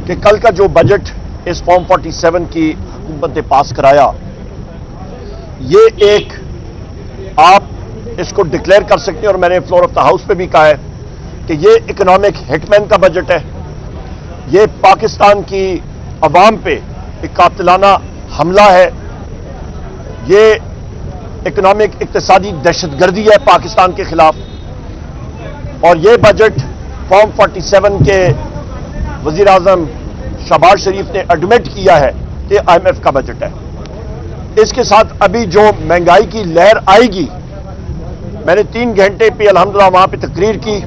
کہ کل کا جو بجٹ اس فارم 47 کی حکومت نے پاس کرایا، یہ ایک آپ اس کو ڈکلیئر کر سکتے ہیں، اور میں نے فلور آف دا ہاؤس پہ بھی کہا ہے کہ یہ اکنامک ہٹ مین کا بجٹ ہے، یہ پاکستان کی عوام پہ ایک قاتلانہ حملہ ہے، یہ اکنامک اقتصادی دہشت گردی ہے پاکستان کے خلاف، اور یہ بجٹ فارم 47 کے وزیر اعظم شہباز شریف نے ایڈمٹ کیا ہے کہ IMF کا بجٹ ہے۔ اس کے ساتھ ابھی جو مہنگائی کی لہر آئے گی، میں نے 3 گھنٹے پہ الحمدللہ وہاں پہ تقریر کی،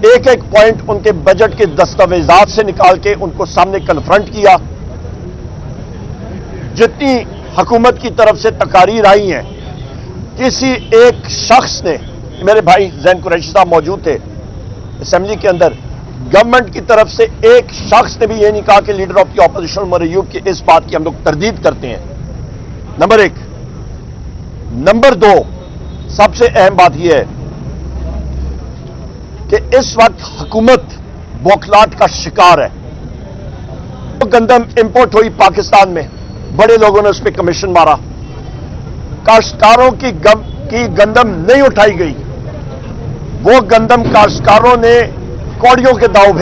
ایک ایک پوائنٹ ان کے بجٹ کے دستاویزات سے نکال کے ان کو سامنے کنفرنٹ کیا۔ جتنی حکومت کی طرف سے تقاریر آئی ہیں، کسی ایک شخص نے، میرے بھائی زین قریشی صاحب موجود تھے اسمبلی کے اندر، گورنمنٹ کی طرف سے ایک شخص نے بھی یہ نہیں کہا کہ leader of the opposition Omar Ayub کی اس بات کی ہم لوگ تردید کرتے ہیں۔ نمبر 1۔ نمبر 2، سب سے اہم بات یہ ہے کہ اس وقت حکومت بوکھلاٹ کا شکار ہے۔ گندم امپورٹ ہوئی پاکستان میں، بڑے لوگوں نے اس پہ کمیشن مارا، کاشتکاروں کی گندم نہیں اٹھائی گئی، وہ گندم کاشتکاروں نے کوڑیوں کے داؤ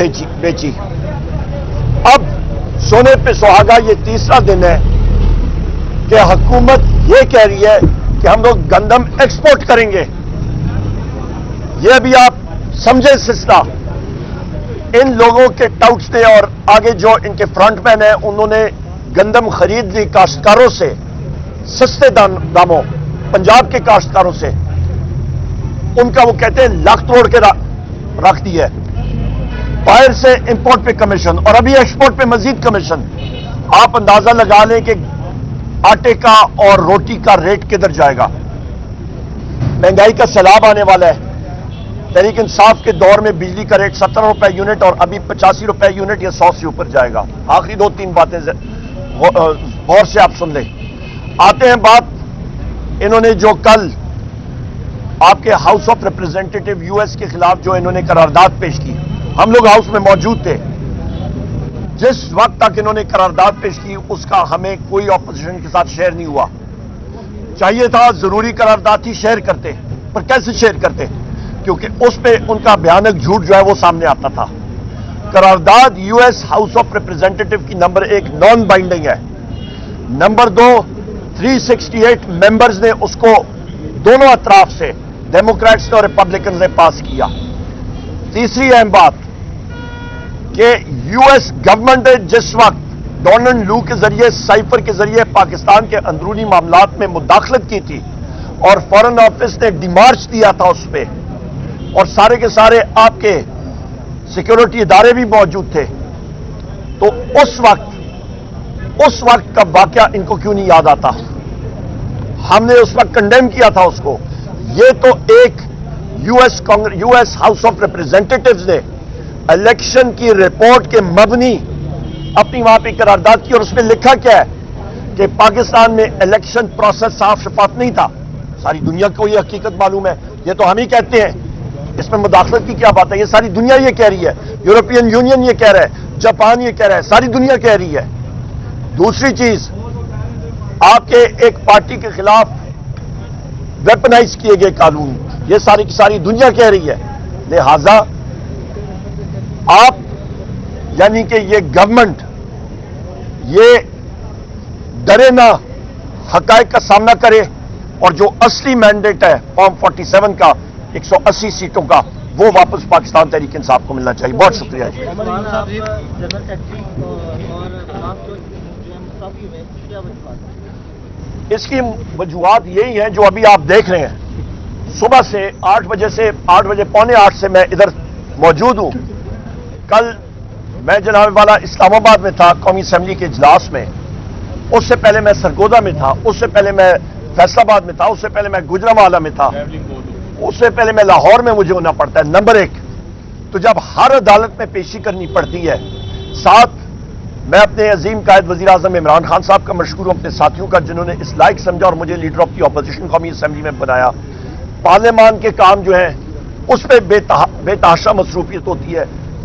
بیچی۔ اب سونے پہ سہاگا یہ تیسرا دن ہے کہ حکومت یہ کہہ رہی ہے کہ ہم لوگ گندم ایکسپورٹ کریں گے۔ یہ ابھی آپ سمجھے سلسلہ، ان لوگوں کے ٹاؤٹس نے اور آگے جو ان کے فرنٹ مین ہیں، انہوں نے گندم خرید لی کاشتکاروں سے سستے داموں، پنجاب کے کاشتکاروں سے، ان کا وہ کہتے ہیں لاکھ توڑ کے رکھ دی ہے، باہر سے امپورٹ پہ کمیشن اور ابھی ایکسپورٹ پہ مزید کمیشن۔ آپ اندازہ لگا لیں کہ آٹے کا اور روٹی کا ریٹ کدھر جائے گا۔ مہنگائی کا سیلاب آنے والا ہے۔ تحریک انصاف کے دور میں بجلی کا ریٹ 17 روپے یونٹ اور ابھی 85 روپے یونٹ یا 100 سے اوپر جائے گا۔ آخری 2-3 باتیں غور سے آپ سن لیں۔ آتے ہیں بات، انہوں نے جو کل آپ کے ہاؤس آف ریپرزینٹیٹو US کے خلاف جو انہوں نے قرارداد پیش کی، ہم لوگ ہاؤس میں موجود تھے، جس وقت تک انہوں نے قرارداد پیش کی اس کا ہمیں کوئی اپوزیشن کے ساتھ شیئر نہیں ہوا۔ چاہیے تھا، ضروری قرارداد تھی، شیئر کرتے، پر کیسے شیئر کرتے؟ کیونکہ اس پہ ان کا بھیانک جھوٹ جو ہے وہ سامنے آتا تھا۔ قرارداد US ہاؤس آف ریپرزینٹیٹو کی نمبر 1 نان بائنڈنگ ہے، نمبر 2 368 ممبرز نے اس کو دونوں اطراف سے، ڈیموکریٹس نے اور ریپبلکنز نے پاس کیا۔ تیسری اہم بات کہ US گورنمنٹ نے جس وقت ڈونلڈ لو کے ذریعے، سائفر کے ذریعے پاکستان کے اندرونی معاملات میں مداخلت کی تھی اور فارن آفس نے ڈیمارچ دیا تھا اس پہ، اور سارے کے سارے آپ کے سیکورٹی ادارے بھی موجود تھے، تو اس وقت کا واقعہ ان کو کیوں نہیں یاد آتا؟ ہم نے اس وقت کنڈیم کیا تھا اس کو۔ یہ تو ایک US ہاؤس آف ریپرزینٹیٹوز نے الیکشن کی رپورٹ کے مبنی اپنی وہاں پہ قرارداد کی، اور اس میں لکھا کیا ہے کہ پاکستان میں الیکشن پروسیس صاف شفاف نہیں تھا۔ ساری دنیا کو یہ حقیقت معلوم ہے، یہ تو ہم ہی کہتے ہیں، اس میں مداخلت کی کیا بات ہے؟ یہ ساری دنیا یہ کہہ رہی ہے، یورپین یونین یہ کہہ رہا ہے، جاپان یہ کہہ رہا ہے، ساری دنیا کہہ رہی ہے۔ دوسری چیز، آپ کے ایک پارٹی کے خلاف ویپنائز کیے گئے قانون، یہ ساری کی ساری دنیا کہہ رہی ہے۔ لہذا آپ یعنی کہ یہ گورنمنٹ یہ ڈرے نہ، حقائق کا سامنا کرے، اور جو اصلی مینڈیٹ ہے فارم 47 کا 180 سیٹوں کا، وہ واپس پاکستان تحریک انصاف کو ملنا چاہیے۔ بہت شکریہ جی۔ اس کی وجوہات یہی ہیں جو ابھی آپ دیکھ رہے ہیں۔ صبح سے 8 بجے پونے 8 سے میں ادھر موجود ہوں۔ کل میں جناب والا اسلام آباد میں تھا قومی اسمبلی کے اجلاس میں، اس سے پہلے میں سرگودا میں تھا، اس سے پہلے میں فیصل آباد میں تھا، اس سے پہلے میں گجرانوالہ میں تھا، اس سے پہلے میں لاہور میں مجھے ہونا پڑتا ہے۔ نمبر 1، تو جب ہر عدالت میں پیشی کرنی پڑتی ہے، ساتھ میں اپنے عظیم قائد وزیر اعظم عمران خان صاحب کا مشکور ہوں، اپنے ساتھیوں کا جنہوں نے اس لائق سمجھا اور مجھے لیڈر آف دی اپوزیشن قومی اسمبلی میں بنایا۔ پارلیمان کے کام جو ہیں اس پہ بے تحاشا مصروفیت ہوتی ہے،